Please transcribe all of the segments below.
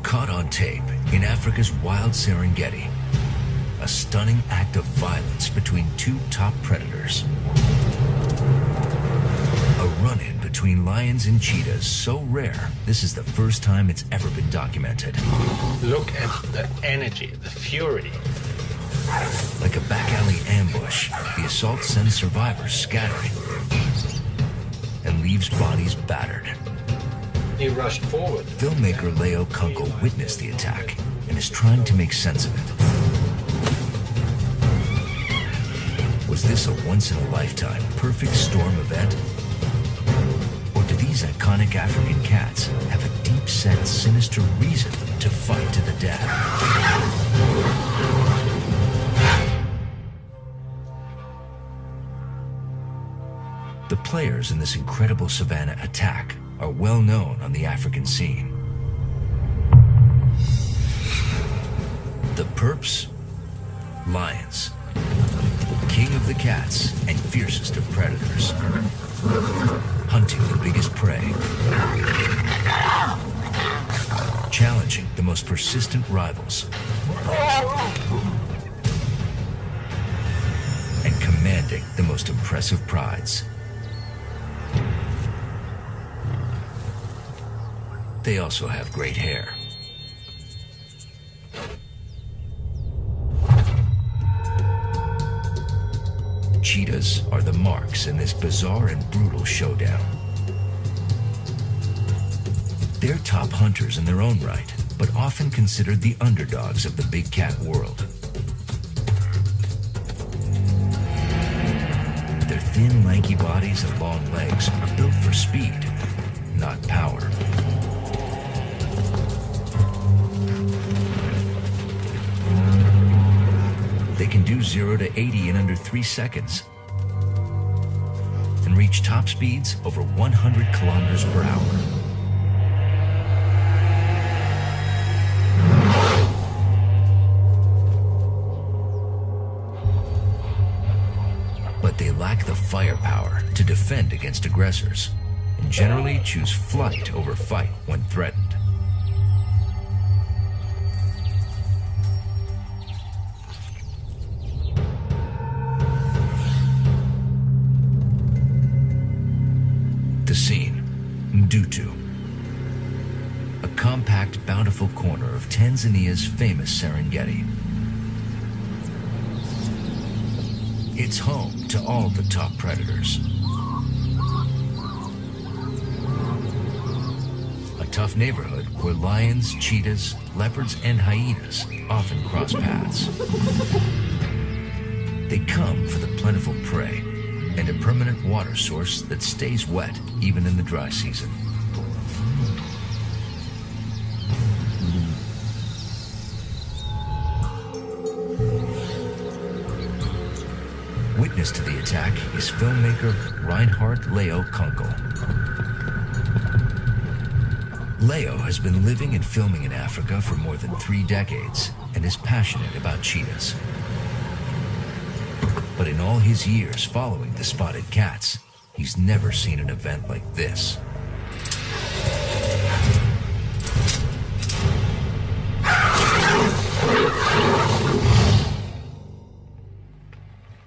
Caught on tape in Africa's wild Serengeti, a stunning act of violence between two top predators. A run-in between lions and cheetahs so rare, this is the first time it's ever been documented. Look at the energy, the fury. Like a back alley ambush, the assault sends survivors scattering and leaves bodies battered. He rushed forward. Filmmaker Leo Kunkel witnessed the attack and is trying to make sense of it. Was this a once-in-a-lifetime perfect storm event? Or do these iconic African cats have a deep-set, sinister reason to fight to the death? The players in this incredible savanna attack are well known on the African scene. The Perps, lions, king of the cats and fiercest of predators, hunting the biggest prey, challenging the most persistent rivals, and commanding the most impressive prides. They also have great hair. Cheetahs are the marks in this bizarre and brutal showdown. They're top hunters in their own right, but often considered the underdogs of the big cat world. Their thin, lanky bodies and long legs are built for speed, not power. They can do 0 to 80 in under 3 seconds and reach top speeds over 100 kilometers per hour. But they lack the firepower to defend against aggressors and generally choose flight over fight when threatened. The scene, Ndutu, a compact, bountiful corner of Tanzania's famous Serengeti. It's home to all the top predators. A tough neighborhood where lions, cheetahs, leopards, and hyenas often cross paths. They come for the plentiful prey and a permanent water source that stays wet even in the dry season. Witness to the attack is filmmaker Reinhard Leo Kunkel. Leo has been living and filming in Africa for more than 3 decades and is passionate about cheetahs. But in all his years following the spotted cats, he's never seen an event like this.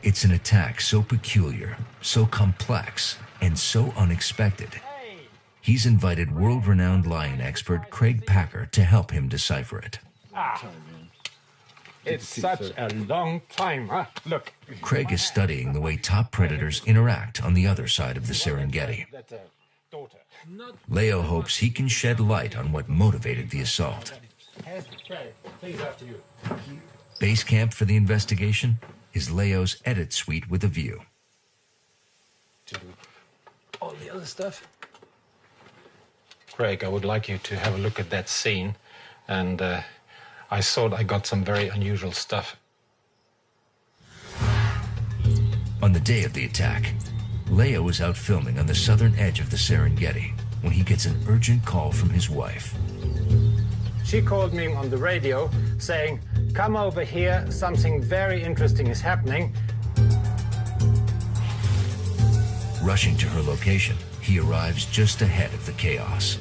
It's an attack so peculiar, so complex, and so unexpected. He's invited world-renowned lion expert Craig Packer to help him decipher it. It's such a long time, huh? Look. Craig is studying the way top predators interact on the other side of the Serengeti. Leo hopes he can shed light on what motivated the assault. Base camp for the investigation is Leo's edit suite with a view. To do all the other stuff. Craig, I would like you to have a look at that scene, and I thought I got some very unusual stuff. On the day of the attack, Leo is out filming on the southern edge of the Serengeti when he gets an urgent call from his wife. She called me on the radio saying, "Come over here, something very interesting is happening." Rushing to her location, he arrives just ahead of the chaos.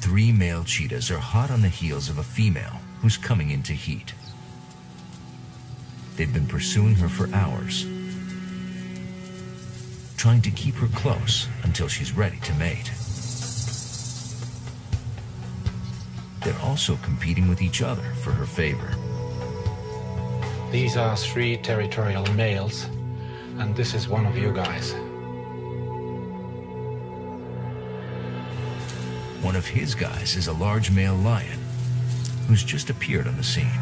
3 male cheetahs are hot on the heels of a female who's coming into heat. They've been pursuing her for hours, trying to keep her close until she's ready to mate. They're also competing with each other for her favor. These are 3 territorial males, and this is one of you guys. One of his guys is a large male lion who's just appeared on the scene.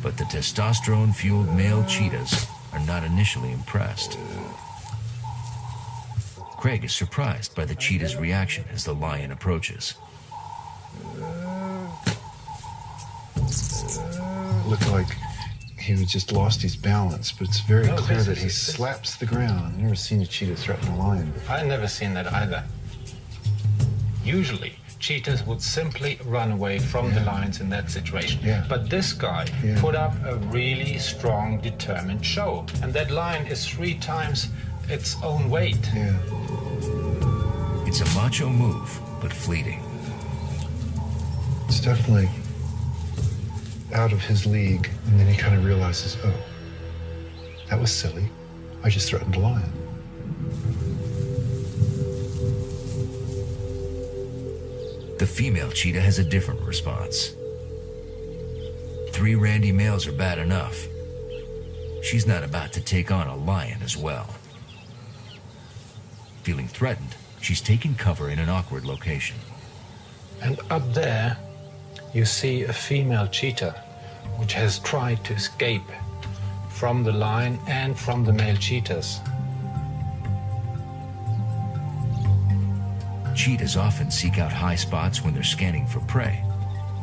But the testosterone-fueled male cheetahs are not initially impressed. Craig is surprised by the cheetah's reaction as the lion approaches. Looked like he just lost his balance, but it's very clear that he slaps the ground. I've never seen a cheetah threaten a lion before. I've never seen that either. Usually, cheetahs would simply run away from the lions in that situation. But this guy put up a really strong, determined show. And that lion is 3 times its own weight. It's a macho move, but fleeting. It's definitely out of his league, and then he kind of realizes, oh, that was silly. I just threatened a lion. The female cheetah has a different response. 3 randy males are bad enough. She's not about to take on a lion as well. Feeling threatened, she's taken cover in an awkward location. And up there, you see a female cheetah, which has tried to escape from the lion and from the male cheetahs. Cheetahs often seek out high spots when they're scanning for prey,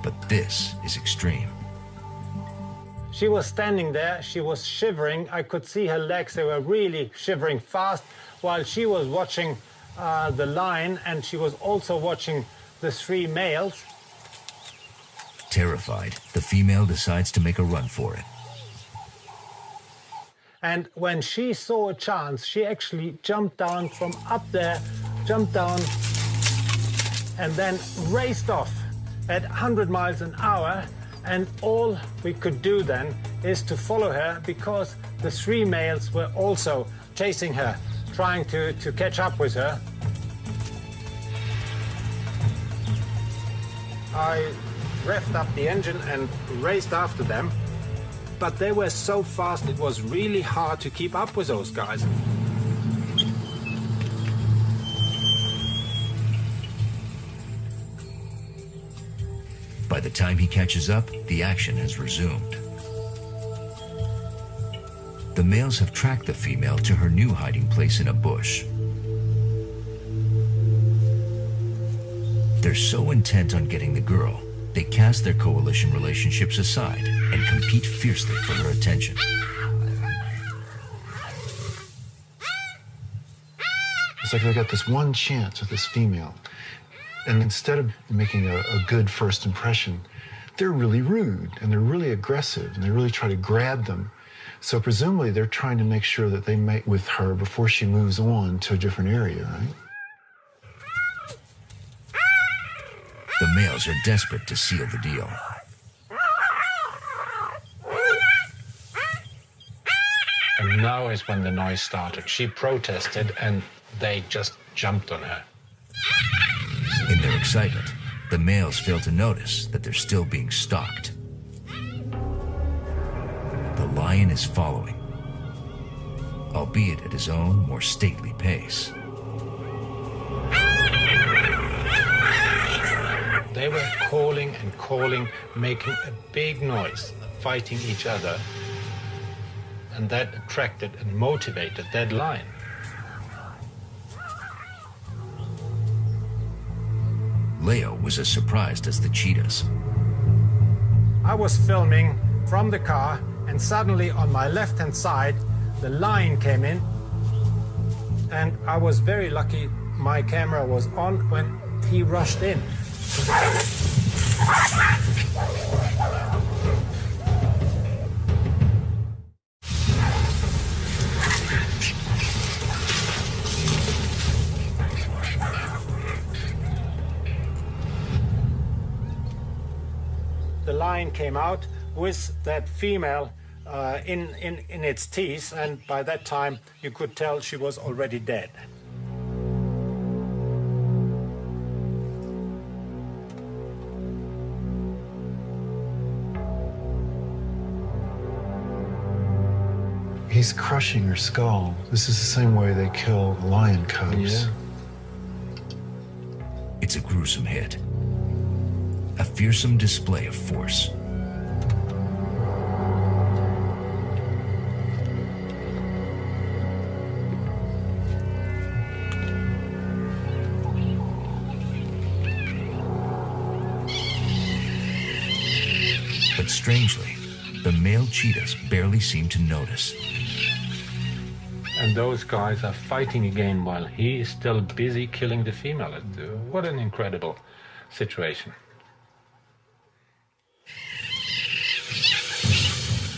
but this is extreme. She was standing there, she was shivering. I could see her legs, they were really shivering fast, while she was watching the lion, and she was also watching the 3 males. Terrified, the female decides to make a run for it. And when she saw a chance, she actually jumped down from up there, jumped down, and then raced off at 100 miles an hour. And all we could do then is to follow her, because the 3 males were also chasing her, trying to catch up with her. I revved up the engine and raced after them, but they were so fast it was really hard to keep up with those guys. By the time he catches up, the action has resumed. The males have tracked the female to her new hiding place in a bush. They're so intent on getting the girl, they cast their coalition relationships aside and compete fiercely for her attention. It's like they got this one chance with this female, and instead of making a good first impression, they're really rude and they're really aggressive and they really try to grab them. So presumably they're trying to make sure that they mate with her before she moves on to a different area, right? The males are desperate to seal the deal. And now is when the noise started. She protested and they just jumped on her. In their excitement, the males fail to notice that they're still being stalked. The lion is following, albeit at his own more stately pace. They were calling and calling, making a big noise, fighting each other. And that attracted and motivated that lion. Leo was as surprised as the cheetahs. I was filming from the car, and suddenly on my left-hand side, the lion came in. And I was very lucky my camera was on when he rushed in. the lion came out with that female in its teeth, and by that time you could tell she was already dead. He's crushing her skull. This is the same way they kill lion cubs. Yeah. It's a gruesome hit. A fearsome display of force. But strangely, the male cheetahs barely seem to notice. And those guys are fighting again while he is still busy killing the female. What an incredible situation.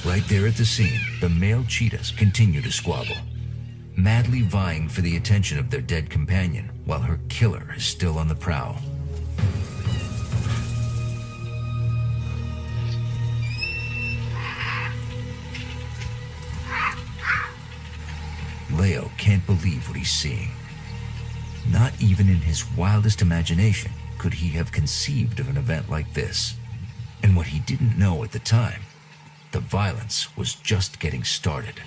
Right there at the scene, the male cheetahs continue to squabble, madly vying for the attention of their dead companion while her killer is still on the prowl. Leo can't believe what he's seeing. Not even in his wildest imagination could he have conceived of an event like this. And what he didn't know at the time, the violence was just getting started.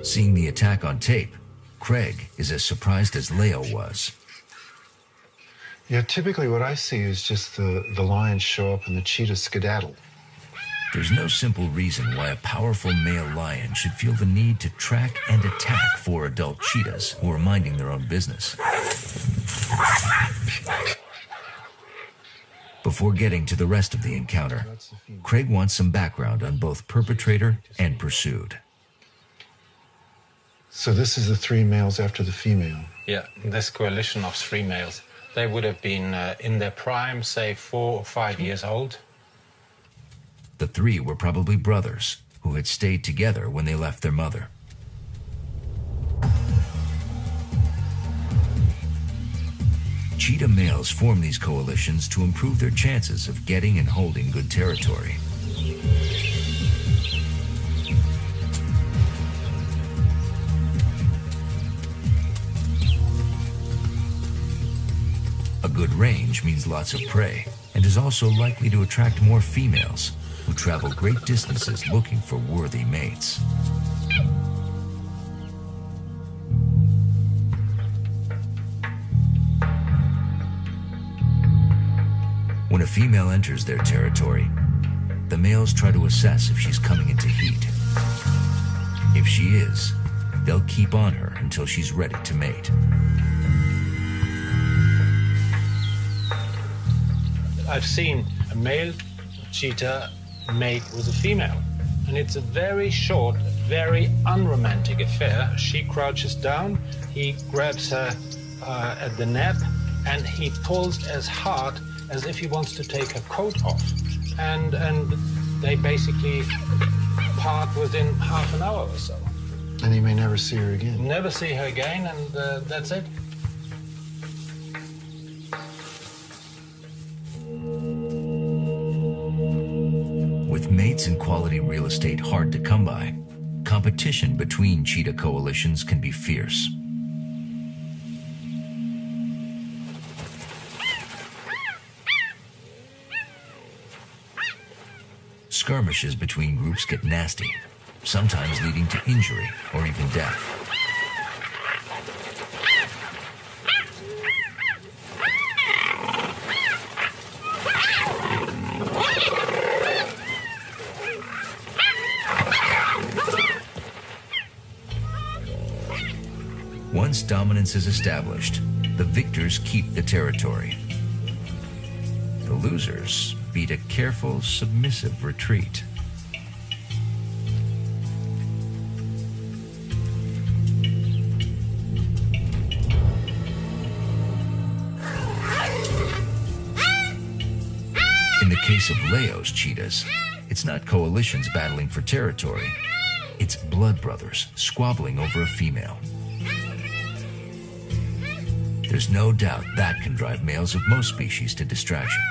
Seeing the attack on tape, Craig is as surprised as Leo was. Yeah, typically what I see is just the lions show up and the cheetahs skedaddle. There's no simple reason why a powerful male lion should feel the need to track and attack 4 adult cheetahs who are minding their own business. Before getting to the rest of the encounter, Craig wants some background on both perpetrator and pursued. So this is the 3 males after the female. Yeah, this coalition of 3 males. They would have been in their prime, say 4 or 5 years old. The 3 were probably brothers who had stayed together when they left their mother. Cheetah males form these coalitions to improve their chances of getting and holding good territory. A good range means lots of prey, and is also likely to attract more females, who travel great distances looking for worthy mates. When a female enters their territory, the males try to assess if she's coming into heat. If she is, they'll keep on her until she's ready to mate. I've seen a male cheetah mate with a female, and it's a very short, very unromantic affair. She crouches down, he grabs her at the neck, and he pulls as hard as if he wants to take her coat off. And they basically part within half an hour or so. And he may never see her again. Never see her again, and that's it. With mates and quality real estate hard to come by, competition between cheetah coalitions can be fierce. Skirmishes between groups get nasty, sometimes leading to injury or even death. Once dominance is established, the victors keep the territory. The losers beat a careful, submissive retreat. In the case of Leo's cheetahs, it's not coalitions battling for territory. It's blood brothers squabbling over a female. There's no doubt that can drive males of most species to distraction.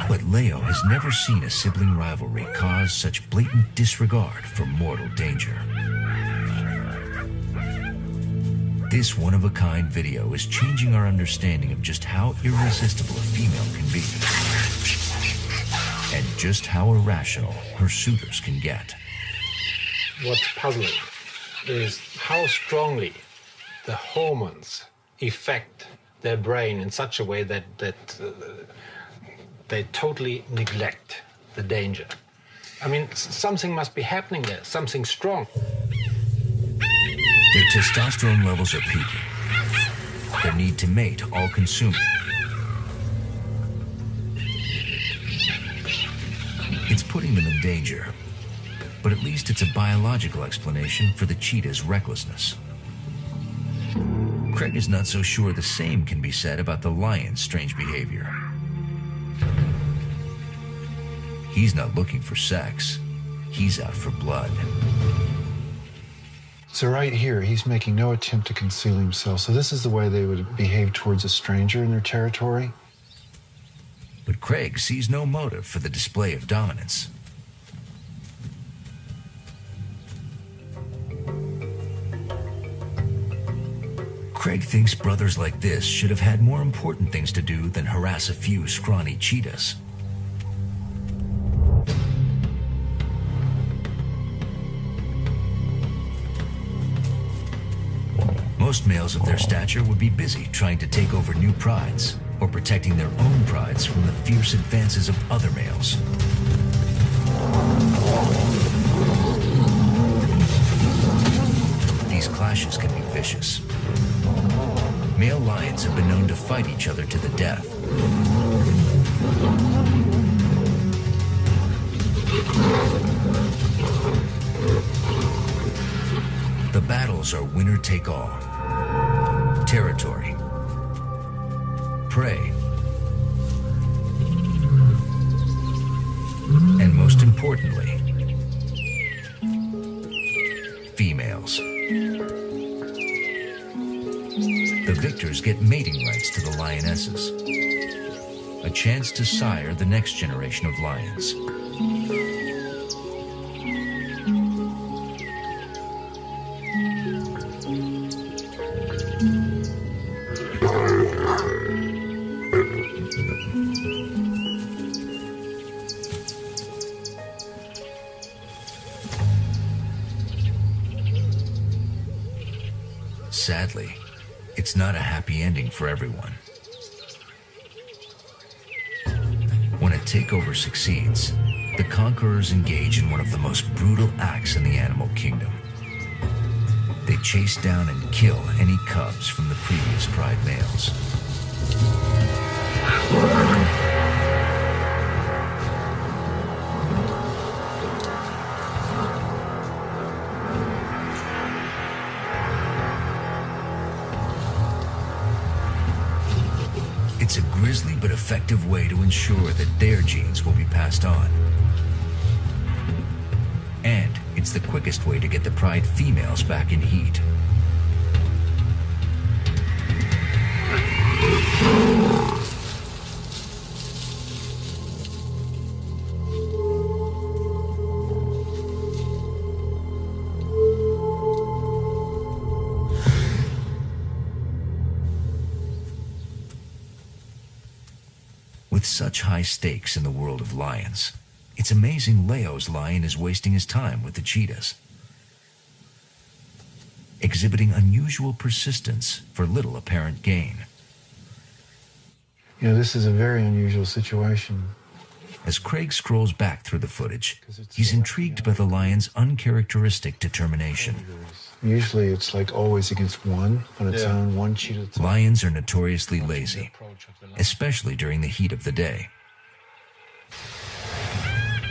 But Leo has never seen a sibling rivalry cause such blatant disregard for mortal danger. This one-of-a-kind video is changing our understanding of just how irresistible a female can be, and just how irrational her suitors can get. What's puzzling is how strongly the hormones affect their brain in such a way that they totally neglect the danger. I mean, something must be happening there, something strong. Their testosterone levels are peaking. Their need to mate all-consuming. It's putting them in danger, but at least it's a biological explanation for the cheetah's recklessness. Craig is not so sure the same can be said about the lion's strange behavior. He's not looking for sex. He's out for blood. So right here, he's making no attempt to conceal himself. So this is the way they would behave towards a stranger in their territory. But Craig sees no motive for the display of dominance. Craig thinks brothers like this should have had more important things to do than harass a few scrawny cheetahs. Most males of their stature would be busy trying to take over new prides or protecting their own prides from the fierce advances of other males. These clashes can be vicious. Male lions have been known to fight each other to the death. The battles are winner take all. Territory, prey, and most importantly, females. The victors get mating rights to the lionesses, a chance to sire the next generation of lions. Sadly, it's not a happy ending for everyone. When a takeover succeeds, the conquerors engage in one of the most brutal acts in the animal kingdom. They chase down and kill any cubs from the previous pride males. It's a grisly but effective way to ensure that their genes will be passed on. And it's the quickest way to get the pride females back in heat. With such high stakes in the world of lions, it's amazing Leo's lion is wasting his time with the cheetahs, exhibiting unusual persistence for little apparent gain. You know, this is a very unusual situation. As Craig scrolls back through the footage, he's intrigued by the lion's uncharacteristic determination. Usually it's like always against one on its own, one cheetah. Lions are notoriously lazy, especially during the heat of the day.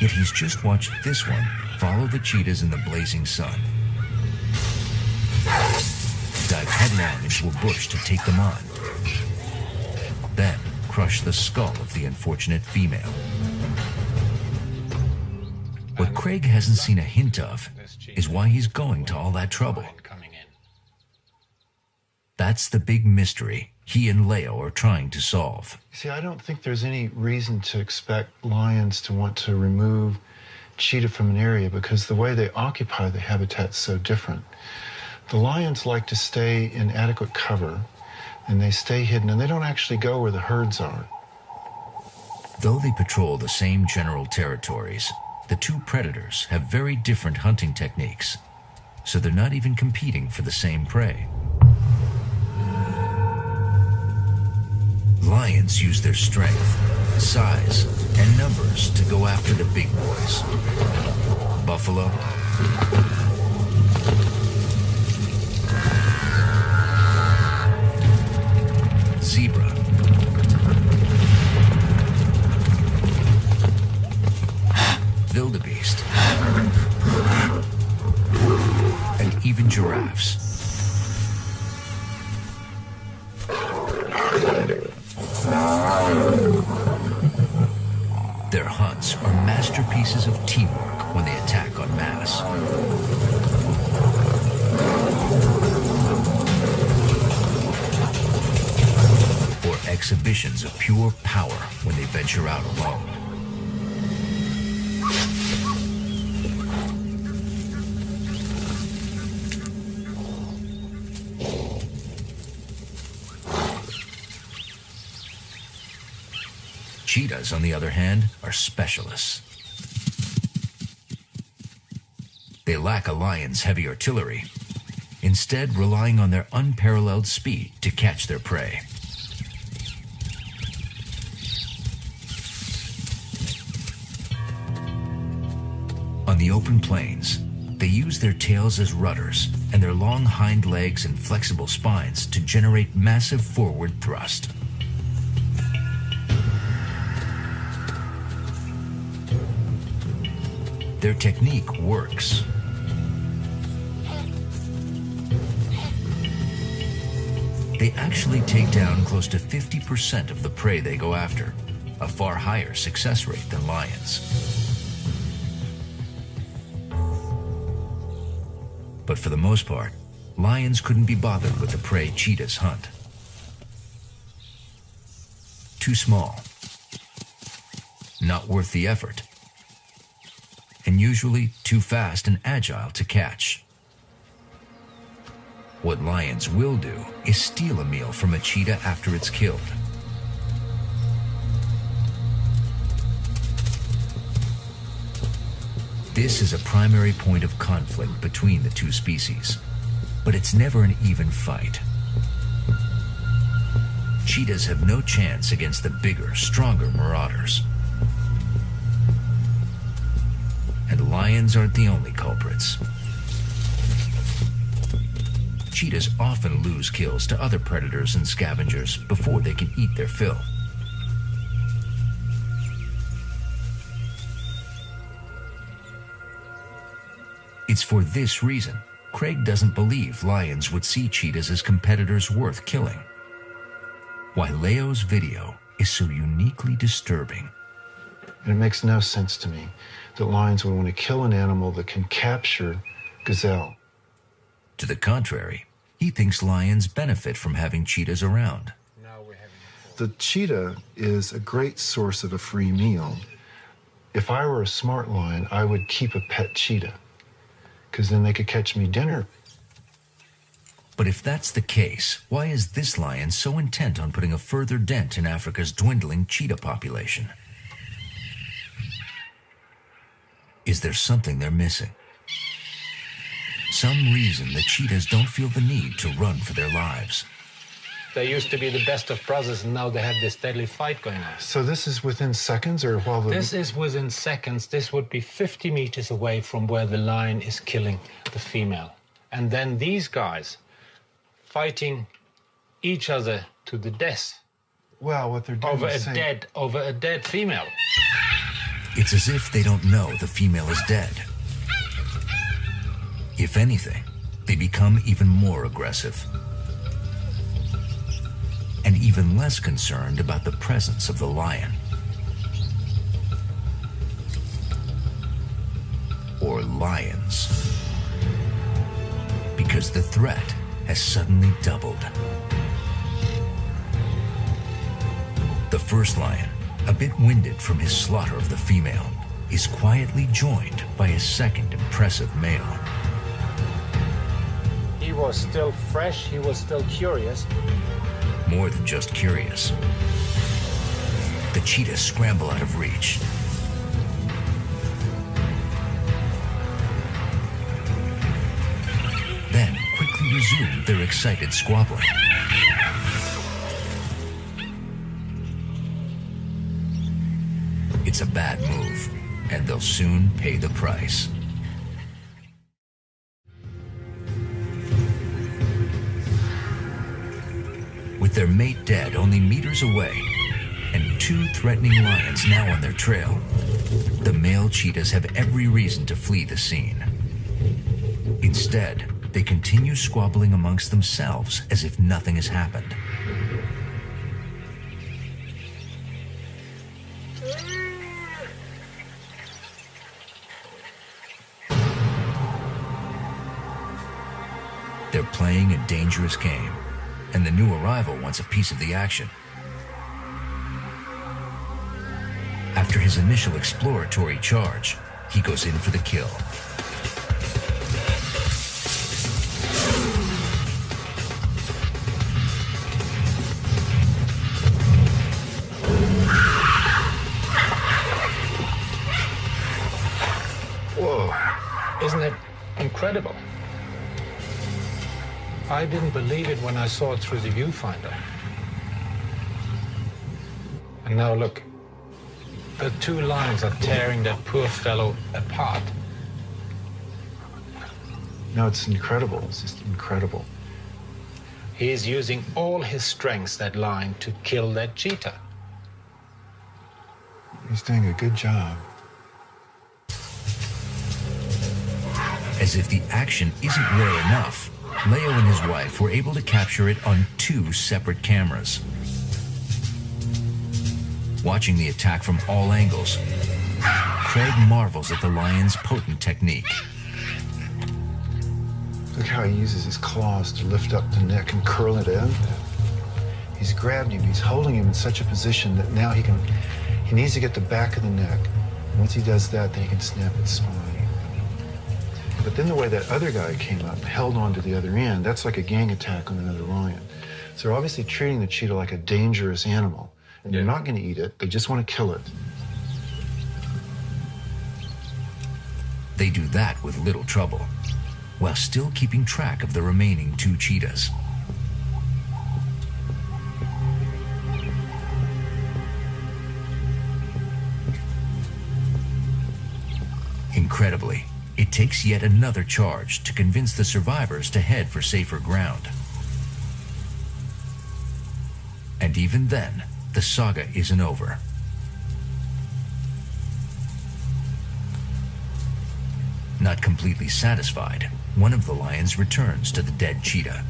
Yet he's just watched this one follow the cheetahs in the blazing sun, dive headlong into a bush to take them on, then crush the skull of the unfortunate female. What Craig hasn't seen a hint of is why he's going to all that trouble. That's the big mystery he and Leo are trying to solve. See, I don't think there's any reason to expect lions to want to remove cheetah from an area because the way they occupy the habitat's so different. The lions like to stay in adequate cover, and they stay hidden, and they don't actually go where the herds are. Though they patrol the same general territories, the two predators have very different hunting techniques, so they're not even competing for the same prey. Lions use their strength, size, and numbers to go after the big boys. Buffalo, zebra, wildebeest, and even giraffes. Their hunts are masterpieces of teamwork when they attack en masse. Or exhibitions of pure power when they venture out alone. Cheetahs, on the other hand, are specialists. They lack a lion's heavy artillery, instead relying on their unparalleled speed to catch their prey. On the open plains, they use their tails as rudders and their long hind legs and flexible spines to generate massive forward thrust. Their technique works. They actually take down close to 50% of the prey they go after, a far higher success rate than lions. But for the most part, lions couldn't be bothered with the prey cheetahs hunt. Too small, not worth the effort, and usually too fast and agile to catch. What lions will do is steal a meal from a cheetah after it's killed. This is a primary point of conflict between the two species, but it's never an even fight. Cheetahs have no chance against the bigger, stronger marauders. And lions aren't the only culprits. Cheetahs often lose kills to other predators and scavengers before they can eat their fill. It's for this reason Craig doesn't believe lions would see cheetahs as competitors worth killing. Why Leo's video is so uniquely disturbing. And it makes no sense to me that lions would want to kill an animal that can capture gazelle. To the contrary, he thinks lions benefit from having cheetahs around. The cheetah is a great source of a free meal. If I were a smart lion, I would keep a pet cheetah, because then they could catch me dinner. But if that's the case, why is this lion so intent on putting a further dent in Africa's dwindling cheetah population? Is there something they're missing? Some reason the cheetahs don't feel the need to run for their lives. They used to be the best of brothers, and now they have this deadly fight going on. So this is within seconds, or while the... This is within seconds. This would be 50 meters away from where the lion is killing the female. And then these guys fighting each other to the death. Well, what they're doing over is over a dead female. It's as if they don't know the female is dead. If anything, they become even more aggressive. And even less concerned about the presence of the lion. lions. Because the threat has suddenly doubled. The first lion, a bit winded from his slaughter of the female, is quietly joined by a second impressive male. He was still fresh, he was still curious. More than just curious. The cheetahs scramble out of reach. Then quickly resume their excited squabbling. It's a bad move, and they'll soon pay the price. With their mate dead only meters away, and two threatening lions now on their trail, the male cheetahs have every reason to flee the scene. Instead, they continue squabbling amongst themselves as if nothing has happened. They're playing a dangerous game, and the new arrival wants a piece of the action. After his initial exploratory charge, he goes in for the kill. Whoa, isn't it incredible? I didn't believe it when I saw it through the viewfinder. And now look, the two lions are tearing that poor fellow apart. No, it's incredible. It's just incredible. He is using all his strengths, that lion, to kill that cheetah. He's doing a good job. As if the action isn't rare enough, Leo and his wife were able to capture it on two separate cameras. Watching the attack from all angles, Craig marvels at the lion's potent technique. Look how he uses his claws to lift up the neck and curl it in. He's grabbed him, he's holding him in such a position that now he needs to get the back of the neck. Once he does that, then he can snap its spine. But then the way that other guy came up, held on to the other end, that's like a gang attack on another lion. So they're obviously treating the cheetah like a dangerous animal. And they're not going to eat it, they just want to kill it. They do that with little trouble, while still keeping track of the remaining two cheetahs. Incredibly, it takes yet another charge to convince the survivors to head for safer ground. And even then, the saga isn't over. Not completely satisfied, one of the lions returns to the dead cheetah.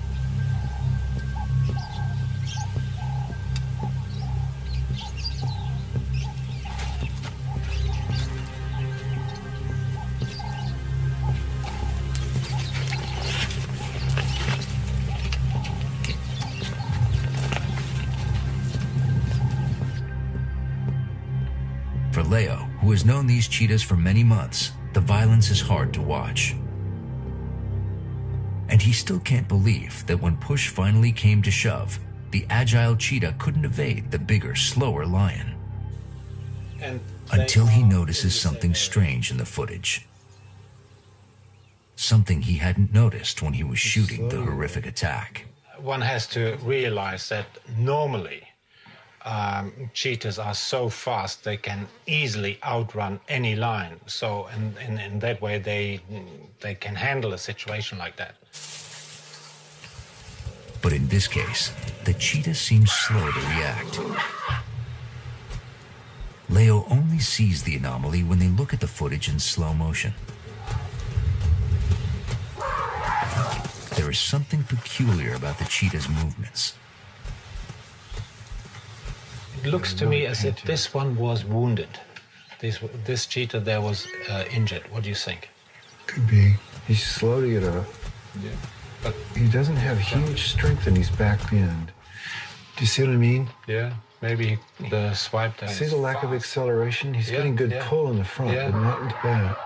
For Leo, who has known these cheetahs for many months, the violence is hard to watch. And he still can't believe that when push finally came to shove, the agile cheetah couldn't evade the bigger, slower lion. Until he notices something strange in the footage. Something he hadn't noticed when he was shooting the horrific attack. One has to realize that normally cheetahs are so fast they can easily outrun any lion. So in that way they can handle a situation like that. But in this case, the cheetah seems slow to react. Leo only sees the anomaly when they look at the footage in slow motion. There is something peculiar about the cheetah's movements. It looks to me as if this one was wounded. This cheetah there was injured. What do you think? Could be. He's slow to get up. Yeah. But He doesn't have huge strength in his back end. Do you see what I mean? yeah, maybe the swipe test. See the lack of acceleration? He's getting good pull in the front, but not in the back.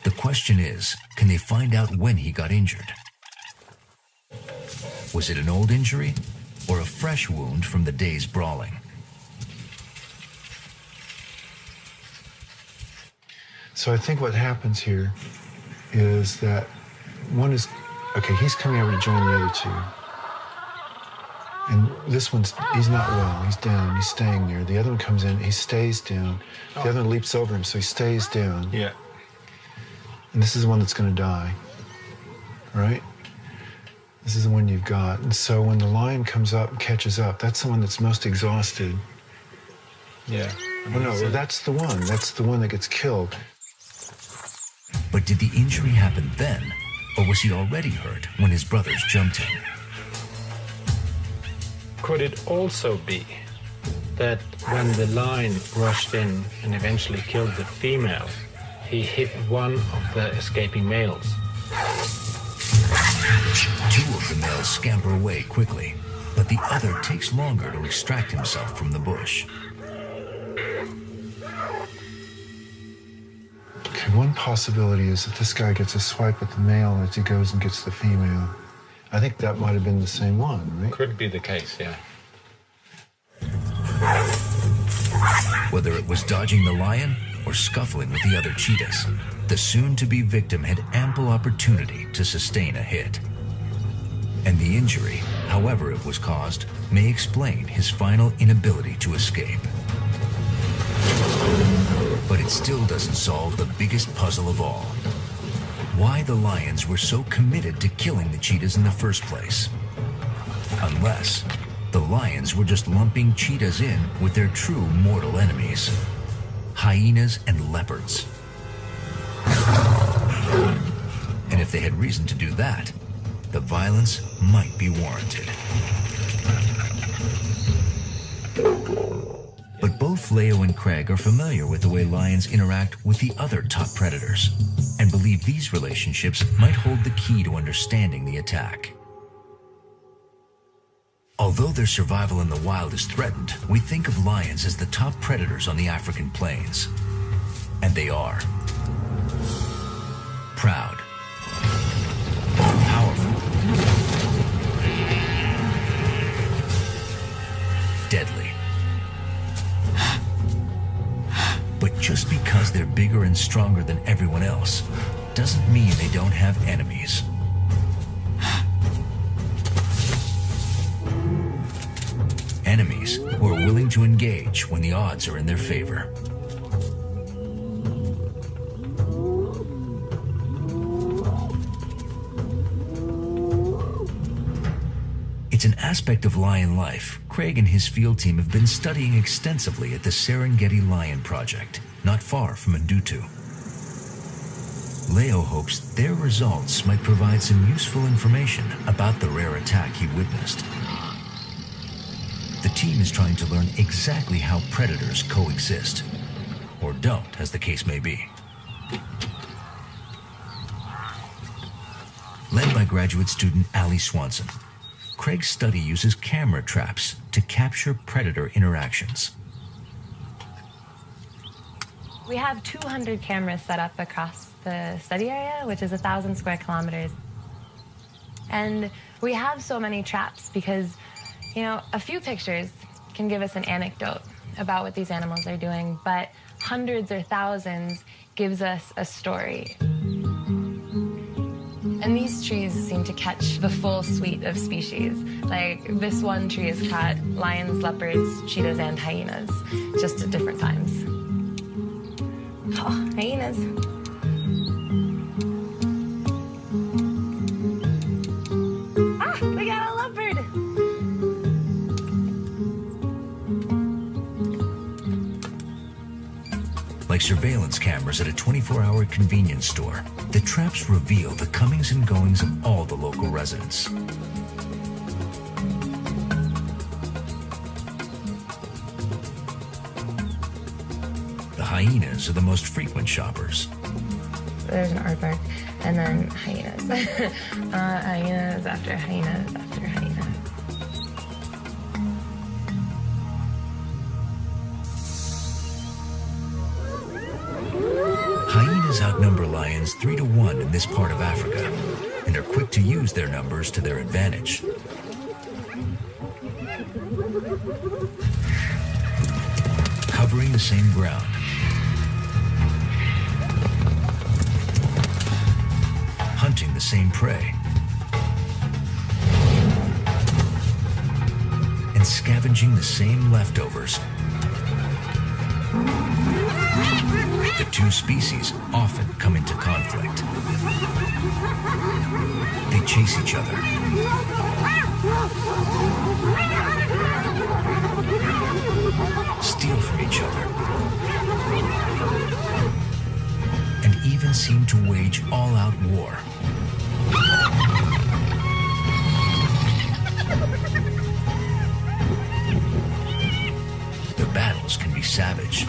The question is, can they find out when he got injured? Was it an old injury or a fresh wound from the day's brawling? So I think what happens here is that one is, okay, he's coming over to join the other two. And this one's, he's not well, he's down, he's staying there. The other one comes in, he stays down. The other one leaps over him, so he stays down. Yeah. And this is the one that's going to die, right? This is the one you've got. And so when the lion comes up and catches up, that's the one that's most exhausted. Yeah. Oh, no, well, that's the one. That's the one that gets killed. But did the injury happen then, or was he already hurt when his brothers jumped him? Could it also be that when the lion rushed in and eventually killed the female, he hit one of the escaping males? Two of the males scamper away quickly, but the other takes longer to extract himself from the bush. Okay, one possibility is that this guy gets a swipe at the male as he goes and gets the female. I think that might have been the same one, right? Could be the case, yeah. Whether it was dodging the lion or scuffling with the other cheetahs, the soon-to-be victim had ample opportunity to sustain a hit. And the injury, however it was caused, may explain his final inability to escape. But it still doesn't solve the biggest puzzle of all. Why the lions were so committed to killing the cheetahs in the first place. Unless the lions were just lumping cheetahs in with their true mortal enemies, hyenas and leopards. And if they had reason to do that, the violence might be warranted. But both Leo and Craig are familiar with the way lions interact with the other top predators, and believe these relationships might hold the key to understanding the attack. Although their survival in the wild is threatened, we think of lions as the top predators on the African plains. And they are. Proud. Powerful. Deadly. But just because they're bigger and stronger than everyone else doesn't mean they don't have enemies. Enemies who are willing to engage when the odds are in their favor. It's an aspect of lion life Craig and his field team have been studying extensively at the Serengeti Lion Project, not far from Ndutu. Leo hopes their results might provide some useful information about the rare attack he witnessed. The team is trying to learn exactly how predators coexist, or don't, as the case may be. Led by graduate student Allie Swanson, Craig's study uses camera traps to capture predator interactions. We have 200 cameras set up across the study area, which is 1,000 square kilometers. And we have so many traps because, you know, a few pictures can give us an anecdote about what these animals are doing, but hundreds or thousands gives us a story. And these trees seem to catch the full suite of species. Like, this one tree has caught lions, leopards, cheetahs, and hyenas, just at different times. Oh, hyenas. Ah, we got a leopard! Like surveillance cameras at a 24-hour convenience store, the traps reveal the comings and goings of all the local residents. the hyenas are the most frequent shoppers. There's an aardvark, and then hyenas. Hyenas after hyenas after hyenas. Hyenas outnumber lions 3 to 1 in this part of Africa, and are quick to use their numbers to their advantage. Covering the same ground, hunting the same prey, and scavenging the same leftovers. The two species often come into conflict. They chase each other, steal from each other, and even seem to wage all-out war. The battles can be savage.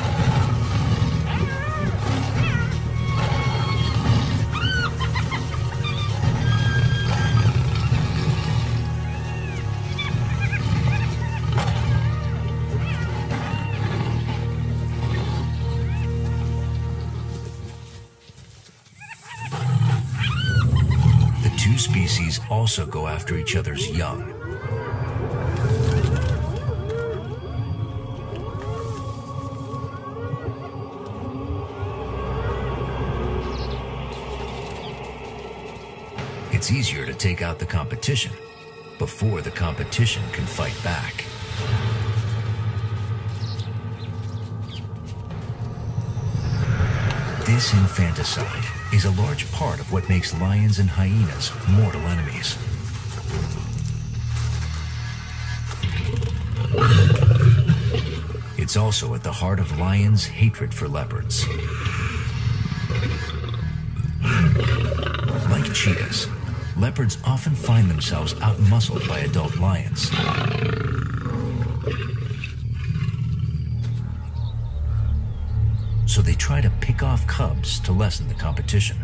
Species also go after each other's young. It's easier to take out the competition before the competition can fight back. This infanticide is a large part of what makes lions and hyenas mortal enemies. It's also at the heart of lions' hatred for leopards. Like cheetahs, leopards often find themselves outmuscled by adult lions. So they try to pick off cubs to lessen the competition.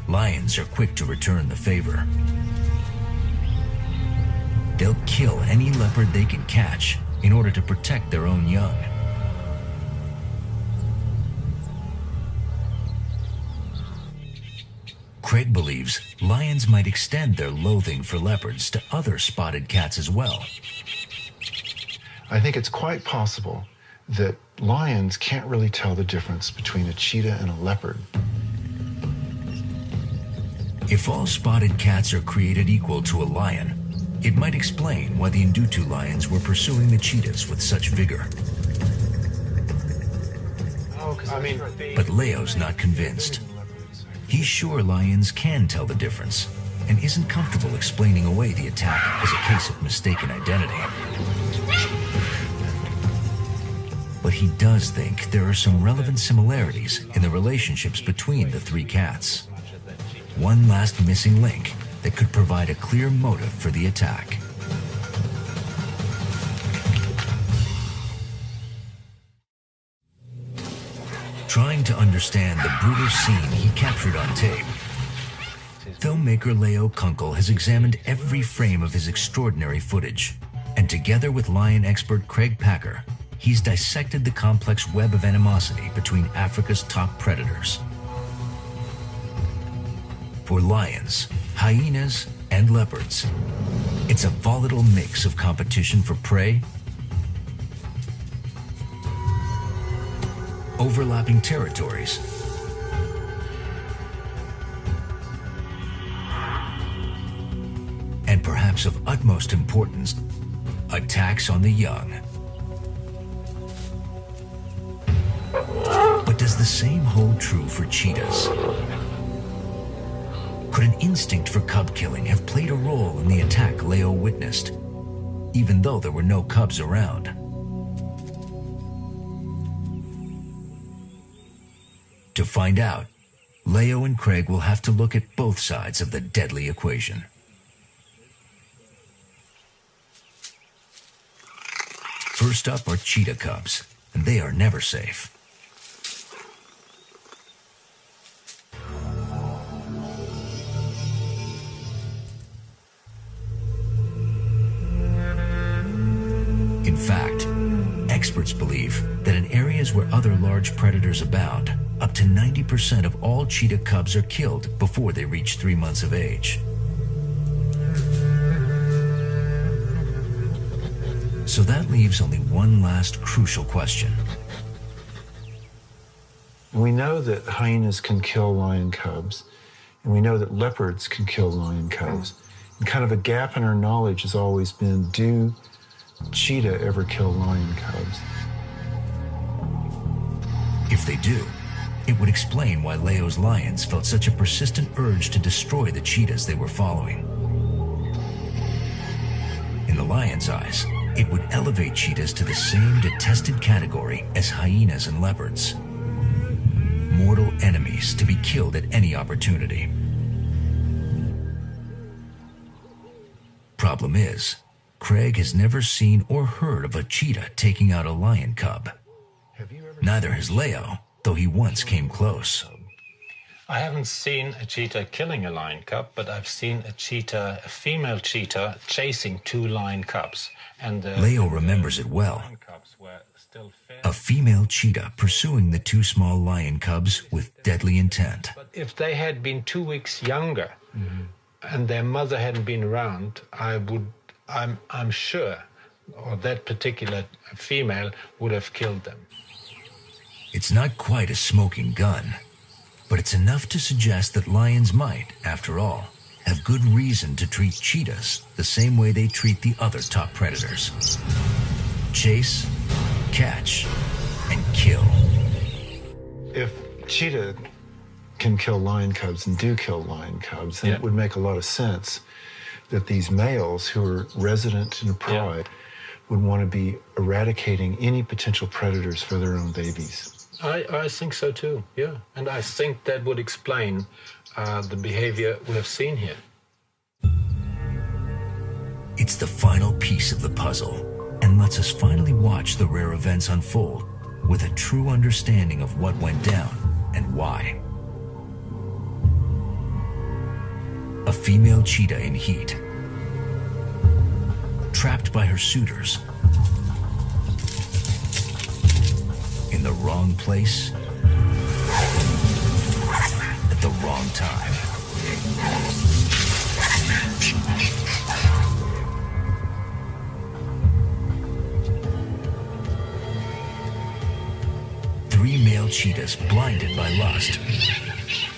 Lions are quick to return the favor. They'll kill any leopard they can catch in order to protect their own young. Craig believes lions might extend their loathing for leopards to other spotted cats as well. I think it's quite possible that lions can't really tell the difference between a cheetah and a leopard. If all spotted cats are created equal to a lion, it might explain why the Ndutu lions were pursuing the cheetahs with such vigor. But Leo's not convinced. He's sure lions can tell the difference, and isn't comfortable explaining away the attack as a case of mistaken identity. But he does think there are some relevant similarities in the relationships between the three cats. One last missing link that could provide a clear motive for the attack. Trying to understand the brutal scene he captured on tape, filmmaker Leo Kunkel has examined every frame of his extraordinary footage, and together with lion expert Craig Packer, he's dissected the complex web of animosity between Africa's top predators. For lions, hyenas, and leopards, it's a volatile mix of competition for prey, overlapping territories, and perhaps of utmost importance, attacks on the young. But does the same hold true for cheetahs? Could an instinct for cub killing have played a role in the attack Leo witnessed, even though there were no cubs around? To find out, Leo and Craig will have to look at both sides of the deadly equation. First up are cheetah cubs, and they are never safe. In fact, experts believe that in areas where other large predators abound, up to 90% of all cheetah cubs are killed before they reach 3 months of age. So that leaves only one last crucial question. We know that hyenas can kill lion cubs, and we know that leopards can kill lion cubs. And kind of a gap in our knowledge has always been, do cheetah ever kill lion cubs? If they do, it would explain why Leo's lions felt such a persistent urge to destroy the cheetahs they were following. In the lion's eyes, it would elevate cheetahs to the same detested category as hyenas and leopards. Mortal enemies to be killed at any opportunity. Problem is, Craig has never seen or heard of a cheetah taking out a lion cub. Neither has Leo, though he once came close. I haven't seen a cheetah killing a lion cub, but I've seen a female cheetah, chasing 2 lion cubs. And Leo remembers it well. A female cheetah pursuing the 2 small lion cubs with deadly intent. But if they had been 2 weeks younger, and their mother hadn't been around, I'm sure, or that particular female would have killed them. It's not quite a smoking gun, but it's enough to suggest that lions might, after all, have good reason to treat cheetahs the same way they treat the other top predators. Chase, catch, and kill. If cheetah can kill lion cubs and do kill lion cubs, then it would make a lot of sense that these males who are resident in a pride would want to be eradicating any potential predators for their own babies. I think so too, yeah. And I think that would explain the behavior we have seen here. It's the final piece of the puzzle, and lets us finally watch the rare events unfold with a true understanding of what went down and why. A female cheetah in heat, trapped by her suitors, in the wrong place, at the wrong time. Three male cheetahs blinded by lust,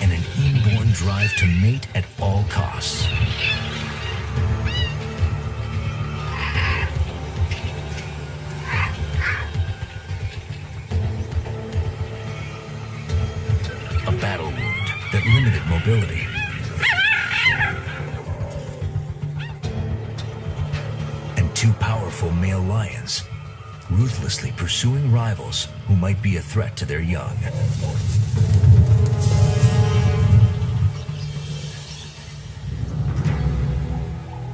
and an inborn drive to mate at all costs. A battle wound that limited mobility. And two powerful male lions, ruthlessly pursuing rivals who might be a threat to their young.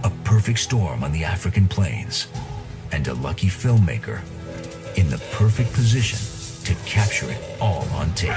A perfect storm on the African plains, and a lucky filmmaker in the perfect position to capture it all on tape.